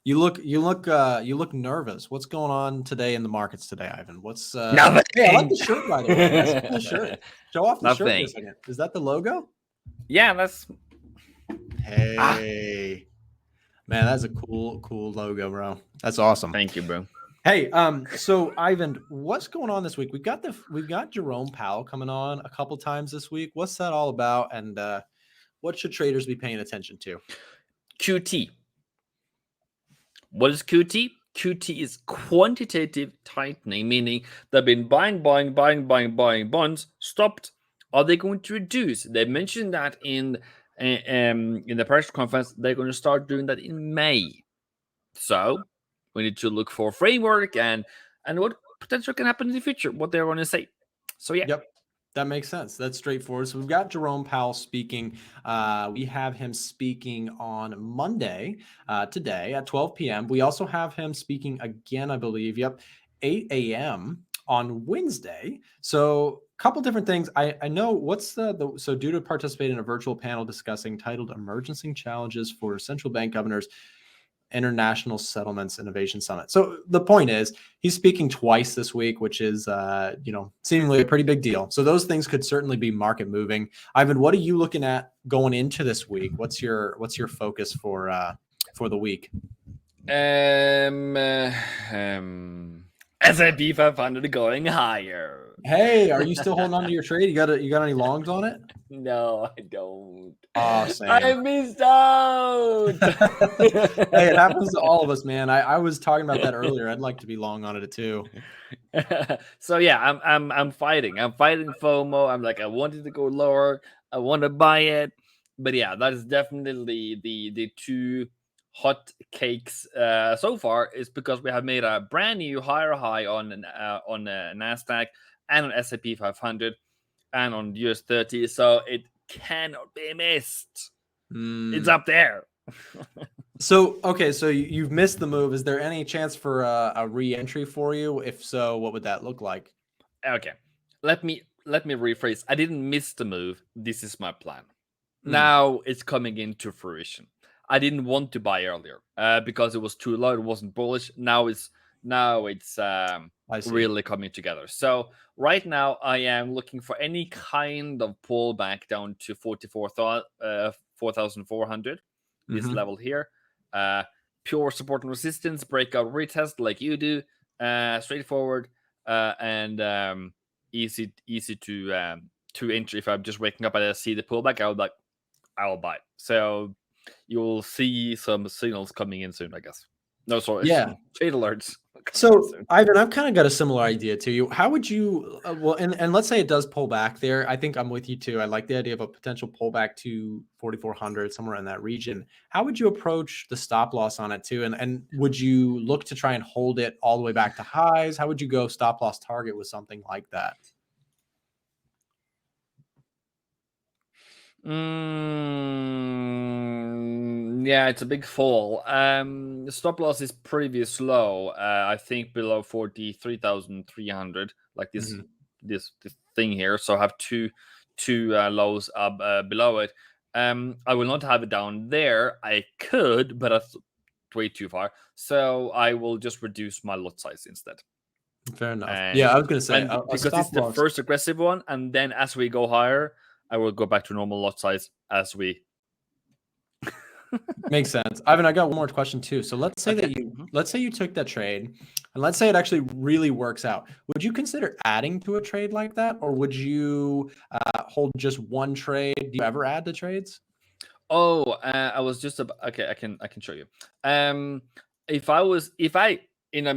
You look nervous. What's going on today in the markets today, Ivan? What's I like Nothing. the shirt, by the way. That's a cool shirt. Show off the shirt for a Nothing. second. Is that the logo? Yeah, that's Hey, man, that's a cool logo, bro. That's awesome. Thank you, bro. Hey, so Ivan, what's going on this week? We've got Jerome Powell coming on a couple times this week. What's that all about? And what should traders be paying attention to? QT. What is QT? QT is quantitative tightening, meaning they've been buying bonds, stopped. Are they going to reduce? They mentioned that in the press conference, they're going to start doing that in May. So we need to look for framework and what potential can happen in the future, what they're going to say. So yeah. Yep. That makes sense. That's straightforward. So we've got Jerome Powell speaking. We have him speaking on Monday, today at 12 p.m. We also have him speaking again, I believe. Yep, 8 a.m. on Wednesday. So a couple different things. I know what's so due to participate in a virtual panel discussing titled "Emerging Challenges for Central Bank Governors." International Settlements Innovation Summit. So the point is he's speaking twice this week, which is, seemingly a pretty big deal. So those things could certainly be market moving. Ivan, what are you looking at going into this week? What's your focus for the week? S&P 500 going higher. Hey, are you still holding on to your trade? You got any longs on it? No, I don't. Oh, Sam. I missed out. Hey, it happens to all of us, man. I was talking about that earlier. I'd like to be long on it too. So yeah, I'm fighting. I'm fighting FOMO. I'm like, I wanted to go lower. I want to buy it, but yeah, that is definitely the two hot cakes so far. Is because we have made a brand new higher high on Nasdaq and on S&P 500 and on US 30. So it cannot be missed. It's up there. So, okay, so you've missed the move. Is there any chance for a re-entry for you? If so, what would that look like? Okay, let me rephrase. I didn't miss the move. This is my plan. Now it's coming into fruition. I didn't want to buy earlier because it was too low. It wasn't bullish. Now it's really coming together. So right now I am looking for any kind of pullback down to 4,400. This level here. Pure support and resistance, breakout retest like you do. Straightforward and easy to enter. If I'm just waking up and I see the pullback, I'll buy. So you'll see some signals coming in soon, I guess. No, sorry. Yeah. Trade alerts. So, Ivan, I've kind of got a similar idea to you. How would you, and let's say it does pull back there. I think I'm with you too. I like the idea of a potential pullback to 4,400, somewhere in that region. How would you approach the stop loss on it too? And would you look to try and hold it all the way back to highs? How would you go stop loss target with something like that? Yeah, it's a big fall. Stop loss is pretty slow. I think below 43,300, like this thing here. So I have two lows up below it. I will not have it down there. I could, but that's way too far. So I will just reduce my lot size instead. Fair enough. Yeah, I was going to say because it's the first aggressive one, and then as we go higher, I will go back to normal lot size as we. Makes sense. Ivan, I got one more question too. So let's say that you took that trade, and let's say it actually really works out. Would you consider adding to a trade like that, or would you hold just one trade? Do you ever add to trades? Oh, I was just okay. I can show you. If I in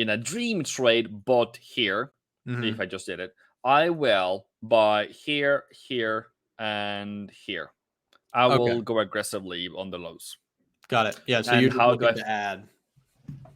a dream trade bought here, if I just did it, I will buy here, and here. I will go aggressively on the lows. Got it. Yeah. So you're looking to add.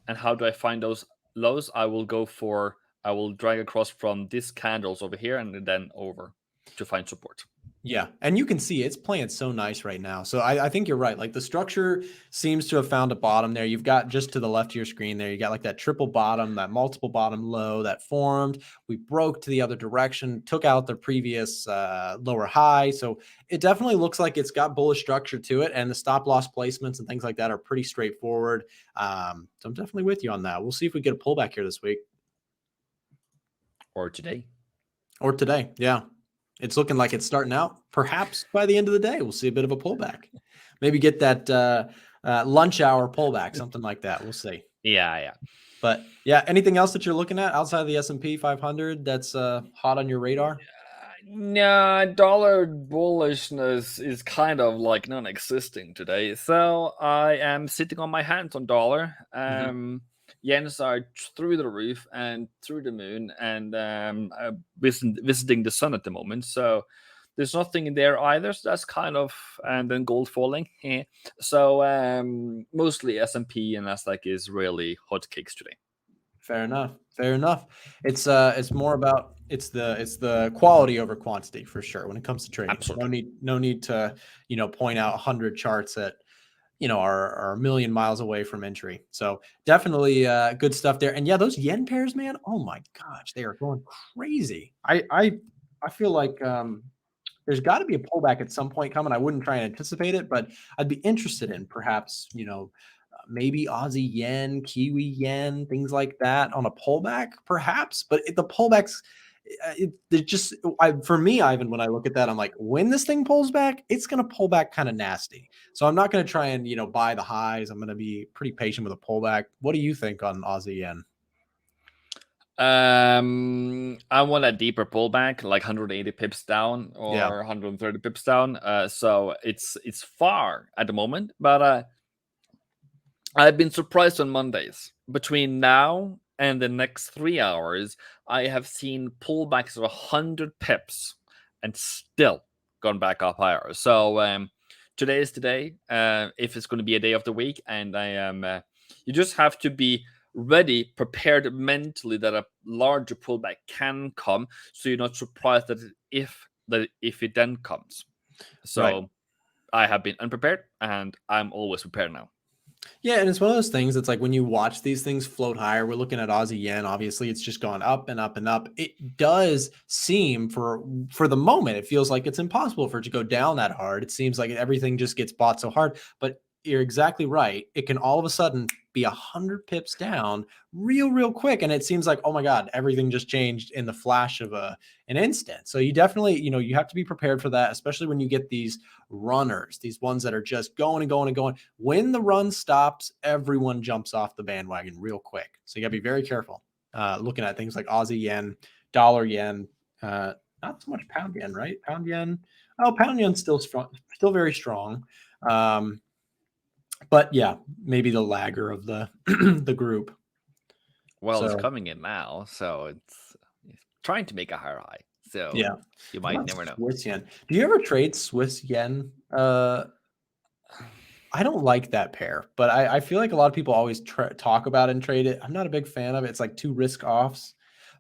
And how do I find those lows? I will drag across from these candles over here and then over to find support. Yeah, and you can see it's playing so nice right now. So I think you're right. Like the structure seems to have found a bottom there. You've got just to the left of your screen there, you got like that triple bottom, that multiple bottom low that formed. We broke to the other direction, took out the previous lower high. So it definitely looks like it's got bullish structure to it, and the stop loss placements and things like that are pretty straightforward. So I'm definitely with you on that. We'll see if we get a pullback here this week Or today. or today. Yeah. It's looking like it's starting out. Perhaps by the end of the day, we'll see a bit of a pullback. Maybe get that lunch hour pullback, something like that. We'll see. Yeah. But yeah, anything else that you're looking at outside of the S&P 500 that's hot on your radar? Nah, dollar bullishness is kind of like non-existing today. So I am sitting on my hands on dollar. Yens are through the roof and through the moon, and visiting the sun at the moment. So there's nothing in there either. So that's kind of, and then gold falling. So mostly S&P and Nasdaq is really hotcakes today. Fair enough. Fair enough. It's more about it's the quality over quantity for sure when it comes to trading. Absolutely. No need to point out 100 charts that are a million miles away from entry. So definitely good stuff there. And yeah, those yen pairs, man. Oh my gosh, they are going crazy. I feel like there's got to be a pullback at some point coming. I wouldn't try and anticipate it, but I'd be interested in perhaps maybe Aussie yen, Kiwi yen, things like that on a pullback, perhaps. But the pullbacks, for me, Ivan, when I look at that, I'm like, when this thing pulls back, it's going to pull back kind of nasty. So I'm not going to try and buy the highs. I'm going to be pretty patient with a pullback. What do you think on Aussie yen? I want a deeper pullback, like 180 pips down or 130 pips down. So it's far at the moment, but I've been surprised on Mondays. Between now and the next 3 hours, I have seen pullbacks of 100 pips and still gone back up higher. So today is the day. If it's going to be a day of the week, and I am, you just have to be ready, prepared mentally that a larger pullback can come, so you're not surprised that if it then comes. So Right. I have been unprepared, and I'm always prepared now. Yeah, and it's one of those things that's like when you watch these things float higher, we're looking at Aussie yen, obviously it's just gone up and up and up. It does seem for the moment, it feels like it's impossible for it to go down that hard. It seems like everything just gets bought so hard, but you're exactly right. It can all of a sudden be 100 pips down real quick. And it seems like, oh my God, everything just changed in the flash of an instant. So you definitely, you have to be prepared for that, especially when you get these runners, these ones that are just going and going and going. When the run stops, everyone jumps off the bandwagon real quick. So you got to be very careful looking at things like Aussie yen, dollar yen, not so much pound yen, right? Pound yen. Oh, pound yen's still strong, still very strong. But yeah, maybe the lagger of the the group. Well, it's So coming in now, so it's trying to make a higher high. So yeah, you might never know. Swiss yen. Do you ever trade Swiss yen? I don't like that pair, but I feel like a lot of people always talk about it and trade it. I'm not a big fan of it. It's like two risk offs,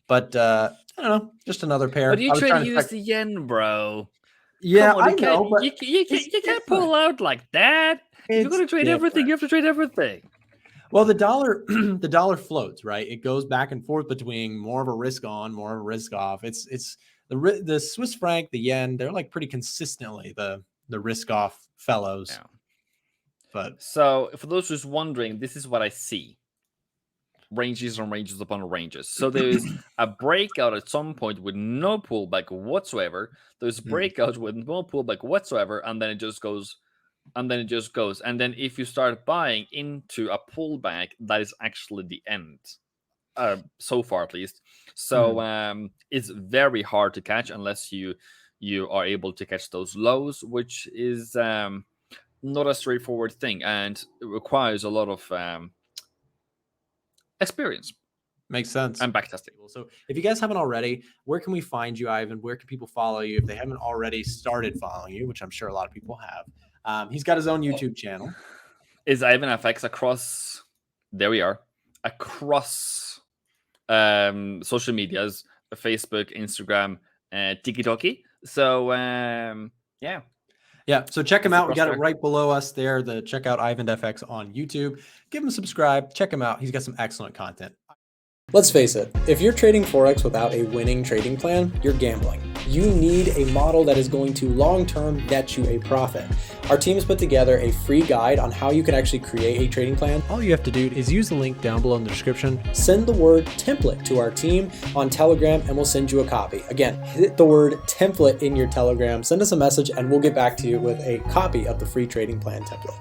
but I don't know, just another pair. But you I was try to trying to check. use the yen, bro. Yeah, Come on, I you can't know, but you it's can't different. pull out like that. If you're It's gonna trade everything, different. you have to trade everything. Well, the dollar, the dollar floats, right? It goes back and forth between more of a risk on, more of a risk off. It's the Swiss franc, the yen, they're like pretty consistently the risk off fellows. Yeah. But So for those who's wondering, this is what I see. Ranges on ranges upon ranges. So there's a breakout at some point with no pullback whatsoever. There's breakout with no pullback whatsoever, and then it just goes, and then it just goes. And then if you start buying into a pullback, that is actually the end. So far at least. So it's very hard to catch unless you are able to catch those lows, which is not a straightforward thing, and it requires a lot of experience makes sense. and backtesting. So if you guys haven't already, where can we find you, Ivan? Where can people follow you if they haven't already started following you, which I'm sure a lot of people have? He's got his own YouTube channel. Is Ivan FX across? There we are. Across social medias, Facebook, Instagram, TikTok. So yeah. Yeah, so check him That's a out. We got it prospect. right below us there. Check out Ivan FX on YouTube. Give him a subscribe. Check him out. He's got some excellent content. Let's face it, if you're trading Forex without a winning trading plan, you're gambling. You need a model that is going to long-term net you a profit. Our team has put together a free guide on how you can actually create a trading plan. All you have to do is use the link down below in the description. Send the word template to our team on Telegram and we'll send you a copy. Again, hit the word template in your Telegram, send us a message and we'll get back to you with a copy of the free trading plan template.